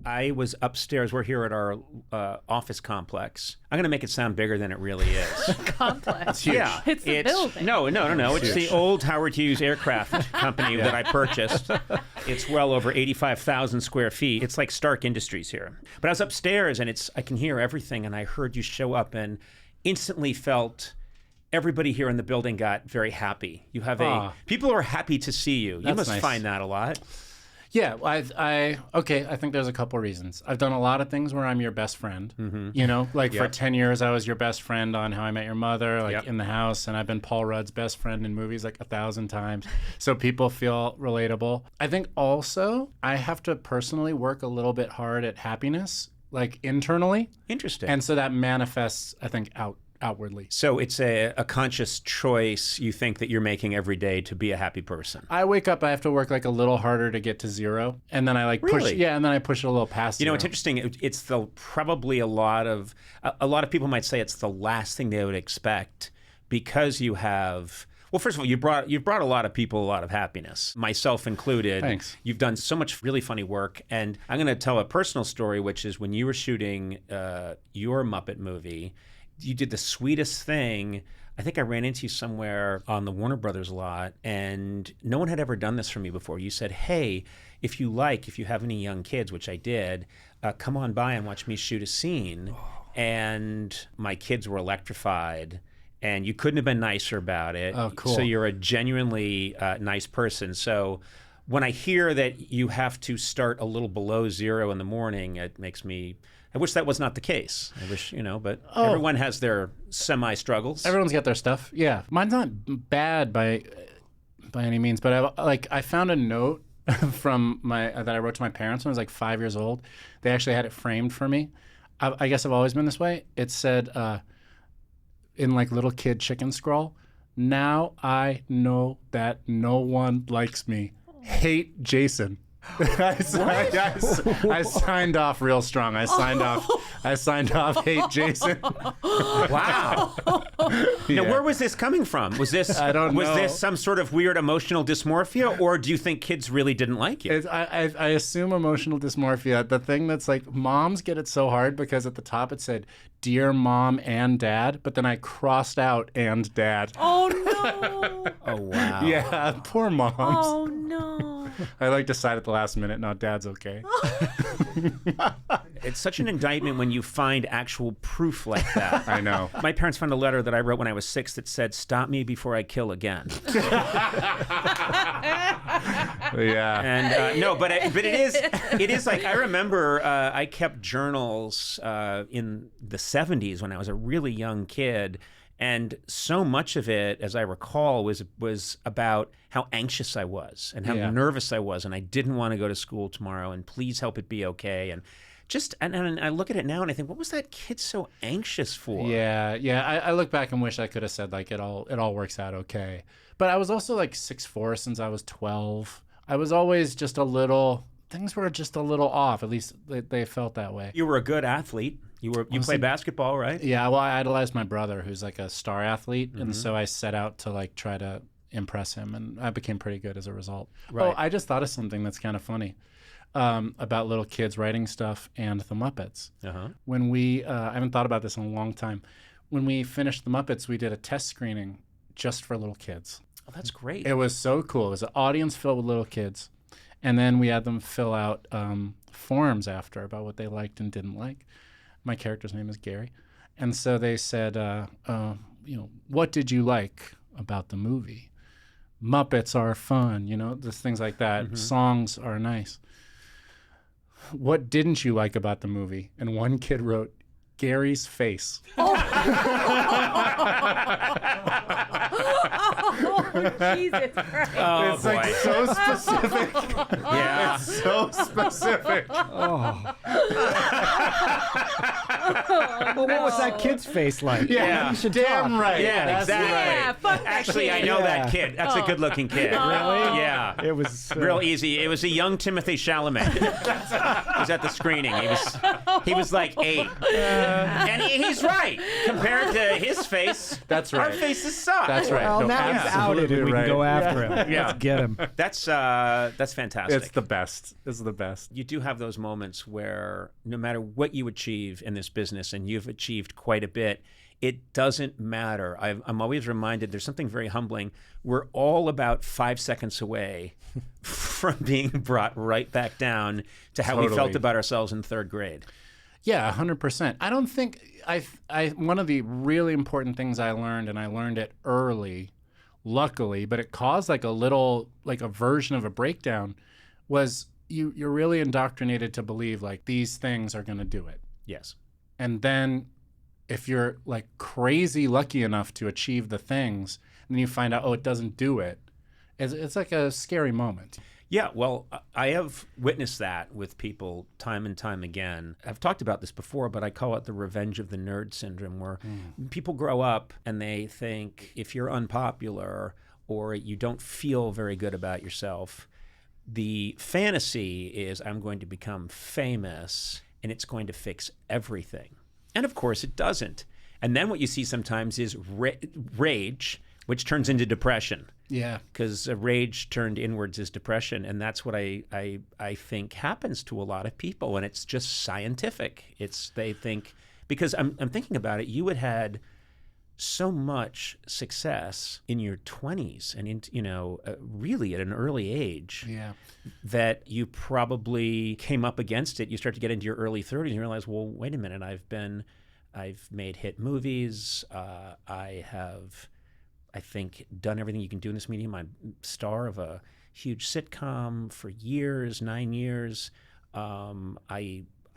I was upstairs. We're here at our office complex. I'm going to make it sound bigger than it really is. Complex. It's huge. Yeah. It's the building. No. It's the old Howard Hughes aircraft company that I purchased. It's well over 85,000 square feet. It's like Stark Industries here. But I was upstairs, and I can hear everything, and I heard you show up and instantly felt everybody here in the building got very happy. You have people are happy to see you. You must find that a lot. Yeah, I think there's a couple reasons. I've done a lot of things where I'm your best friend. Mm-hmm. For 10 years, I was your best friend on How I Met Your Mother, in the house, and I've been Paul Rudd's best friend in movies 1,000 times. So people feel relatable. I think also I have to personally work a little bit hard at happiness, internally. Interesting. And so that manifests, I think, outwardly. So it's a conscious choice you think that you're making every day to be a happy person. I wake up, I have to work a little harder to get to zero, and then I push. Yeah, and then I push it a little past. You know, it's interesting. It's probably a lot of people might say it's the last thing they would expect because you have. Well, first of all, you've brought a lot of people a lot of happiness, myself included. Thanks. You've done so much really funny work, and I'm going to tell a personal story, which is when you were shooting your Muppet movie. You did the sweetest thing. I think I ran into you somewhere on the Warner Brothers lot, and no one had ever done this for me before. You said, hey, if you have any young kids, which I did, come on by and watch me shoot a scene. And my kids were electrified, and you couldn't have been nicer about it. Oh, cool. So you're a genuinely nice person. So when I hear that you have to start a little below zero in the morning, it makes me... I wish that was not the case. I wish, but everyone has their semi-struggles. Everyone's got their stuff. Yeah. Mine's not bad by any means, but I found a note from that I wrote to my parents when I was 5 years old. They actually had it framed for me. I guess I've always been this way. It said in little kid chicken scrawl, "Now I know that no one likes me. Hate Jason." I signed off real strong. I signed off hate Jason. Wow. Yeah. Now, where was this coming from? Was this I don't know. Was this some sort of weird emotional dysmorphia, or do you think kids really didn't like you? I assume emotional dysmorphia. The thing that's moms get it so hard because at the top it said, "Dear Mom and Dad," but then I crossed out "and Dad." Oh, no. Oh, wow. Yeah, poor moms. Oh, no. I decide at the last minute, no, Dad's okay. It's such an indictment when you find actual proof like that. I know. My parents found a letter that I wrote when I was 6 that said, "Stop me before I kill again." Yeah. And no, but it is I remember I kept journals in the 70s when I was a really young kid. And so much of it, as I recall, was about how anxious I was and how nervous I was, and I didn't want to go to school tomorrow, and please help it be okay. And and I look at it now and I think, what was that kid so anxious for? Yeah. I look back and wish I could have said it all works out okay. But I was also 6'4" since I was 12. I was always just things were just a little off. At least they felt that way. You were a good athlete. You play basketball, right? Yeah, well, I idolized my brother, who's a star athlete, and so I set out to try to impress him, and I became pretty good as a result. Right. Oh, I just thought of something that's kind of funny about little kids writing stuff and the Muppets. Uh-huh. When I haven't thought about this in a long time. When we finished the Muppets, we did a test screening just for little kids. Oh, that's great. It was so cool. It was an audience filled with little kids, and then we had them fill out forms after about what they liked and didn't like. My character's name is Gary. And so they said, what did you like about the movie? Muppets are fun, just things like that. Mm-hmm. Songs are nice. What didn't you like about the movie? And one kid wrote, Gary's face. Oh, Jesus Christ. Oh, it's so specific. Yeah. It's so specific. Oh. Well, what was that kid's face like? Yeah. You should Damn talk. right. Yeah, That's exactly. Yeah, fuck that Actually, I kid. know that Yeah. kid. That's a good-looking kid. Really? Yeah. It was Real easy. It was a young Timothy Chalamet. He was at the screening. He was like 8. And he's right. Compared to his face, That's our right. faces suck. That's right. Well, No, now he's outed, and we right. can go after him. Yeah. Let's get him. That's fantastic. It's the best. It's the best. You do have those moments where no matter what you achieve in this business, and you've achieved quite a bit, it doesn't matter. I'm always reminded there's something very humbling. We're all about 5 seconds away from being brought right back down to how we felt Totally. about ourselves in 3rd grade. Yeah, 100%. I don't think one of the really important things I learned, and I learned it early, luckily, but it caused like a version of a breakdown, was you're really indoctrinated to believe like these things are going to do it. Yes. And then if you're like crazy lucky enough to achieve the things, and then you find out, oh, it doesn't do it, it's like a scary moment. Yeah, well, I have witnessed that with people time and time again. I've talked about this before, but I call it the revenge of the nerd syndrome, where people grow up and they think if you're unpopular or you don't feel very good about yourself, the fantasy is I'm going to become famous and it's going to fix everything. And of course it doesn't. And then what you see sometimes is rage, which turns into depression. Yeah. Because rage turned inwards is depression, and that's what I think happens to a lot of people, and it's just scientific. They think, because I'm thinking about it, you had so much success in your 20s and really at an early age. Yeah. That you probably came up against it. You start to get into your early 30s and you realize, well, wait a minute, I've made hit movies. I think, done everything you can do in this medium. I'm star of a huge sitcom for years, 9 years. I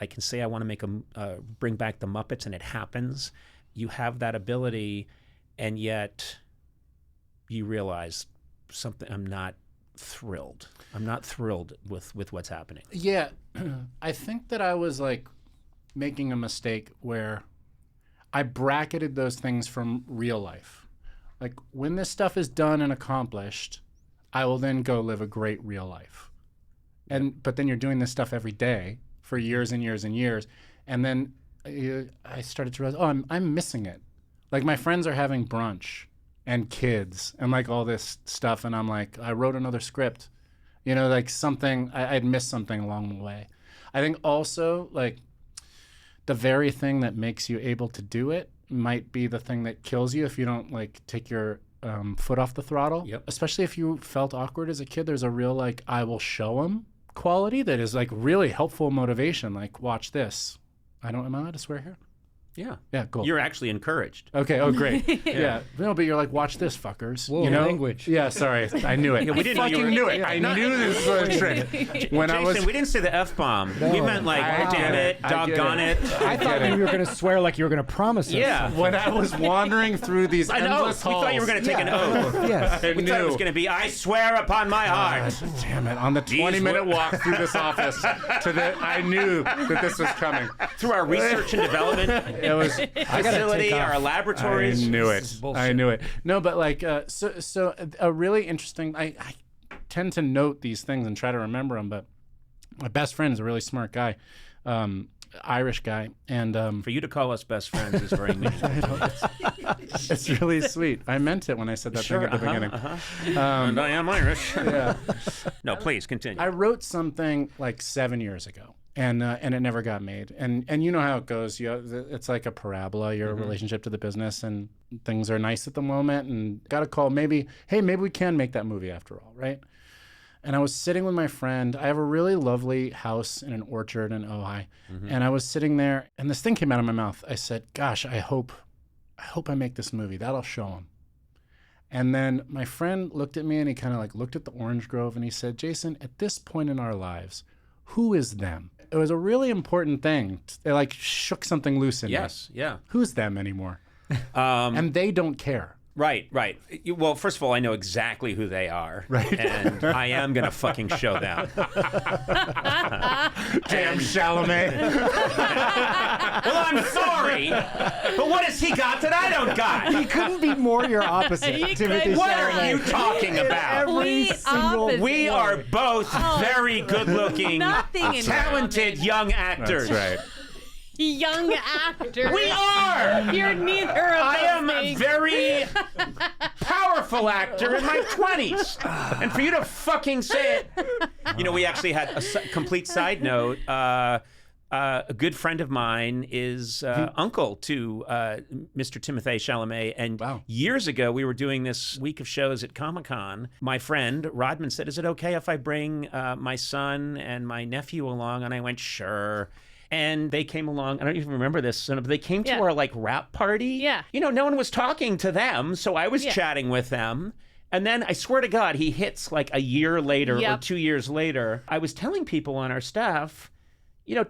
can say I want to bring back the Muppets, and it happens. You have that ability, and yet you realize something. I'm not thrilled. I'm not thrilled with what's happening. Yeah. I think that I was like making a mistake where I bracketed those things from real life. Like, when this stuff is done and accomplished, I will then go live a great real life. But then you're doing this stuff every day for years and years and years. And then I started to realize, oh, I'm missing it. Like, my friends are having brunch and kids and like all this stuff. And I'm like, I wrote another script, like something, I'd missed something along the way. I think also like the very thing that makes you able to do it might be the thing that kills you if you don't like take your foot off the throttle. Yep. Especially if you felt awkward as a kid, there's a real like I will show them quality that is like really helpful motivation. Like, watch this. Am I allowed to swear here? Yeah. Yeah, cool. You're actually encouraged. Okay. Oh, great. Yeah. No, but you're like, watch this, fuckers. Whoa, language. Yeah. Sorry, I knew it. Yeah, we didn't know you fucking were- knew it. I knew this was a trick. When I Jason, was we didn't say the F-bomb. We meant like, I damn get it, it. I get doggone it. it. I thought you were going to swear like you were going to promise us. Yeah. when I was wandering through these I know. We endless halls, thought you were going to take an oath. Yes. I We thought it was going to be, I swear upon my heart. Damn it! On the 20-minute walk through this office, I knew that this was coming. Through our research and development It was. facility, our laboratories. I knew This is it. bullshit. I knew it. No, but like, so a really interesting. I tend to note these things and try to remember them. But my best friend is a really smart guy, Irish guy, and For you to call us best friends is very mean. it's really sweet. I meant it when I said that thing at the beginning. And I am Irish. Yeah. No, please continue. I wrote something like 7 years ago, and it never got made. And you know how it goes. It's like a parabola. Your relationship to the business, and things are nice at the moment, and got a call. Maybe we can make that movie after all, right? And I was sitting with my friend. I have a really lovely house in an orchard in Ojai, and I was sitting there, and this thing came out of my mouth. I said, "Gosh, I hope I make this movie. That'll show him." And then my friend looked at me, and he kind of like looked at the orange grove, and he said, "Jason, at this point in our lives, who is them?" It was a really important thing. It like shook something loose in me. Yes, yeah. Who's them anymore? And they don't care. Right. Well, first of all, I know exactly who they are. Right. And I am going to fucking show them. Damn Chalamet. Well, I'm sorry, but what has he got that I don't got? He couldn't be more your opposite, Timothy What Chalamet. are you talking about? Every single We are both very good-looking, Nothing in talented young actors. That's right. Young actor. We are! You're neither of I those am a things. very powerful actor in my 20s. And for you to fucking say it. You know, we actually had a complete side note. A good friend of mine is uncle to Mr. Timothée Chalamet. And years ago, we were doing this week of shows at Comic-Con. My friend, Rodman, said, is it okay if I bring my son and my nephew along? And I went, sure. And they came along. I don't even remember this. But they came to our like rap party. Yeah. You know, no one was talking to them, so I was chatting with them. And then I swear to God, he hits like a year later or 2 years later. I was telling people on our staff, you know,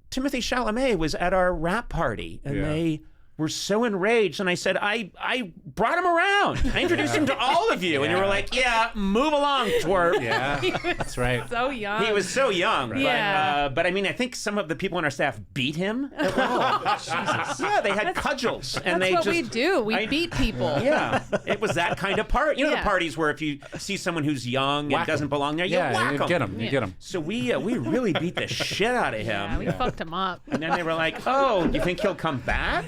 Timothée Chalamet was at our rap party, and they were so enraged. And I said, I brought him around. I introduced him to all of you. And you were like, yeah, move along, twerp. Yeah, that's right. So young. He was so young. Yeah. But I mean, I think some of the people on our staff beat him. Jesus. Yeah, they had cudgels. And That's they what just, we do. We beat people. Yeah, it was that kind of part. You know, the parties where if you see someone who's young and doesn't belong there, you whack you them. get him. You get him. So we really beat the shit out of him. Yeah, we fucked him up. And then they were like, oh, you think he'll come back?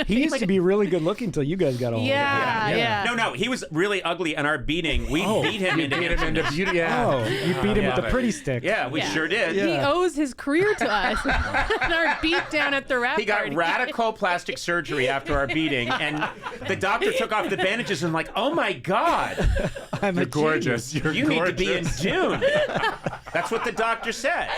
He used to be really good looking until you guys got a hold of him. Yeah. No, he was really ugly. And our beating, we beat him into beauty. Yeah. Oh, you beat him with the pretty stick. Yeah, we sure did. He owes his career to us. And our beat down at the rap He got party. radical plastic surgery after our beating, and the doctor took off the bandages and like, oh my God, I'm You're gorgeous. you need to be in Dune. That's what the doctor said.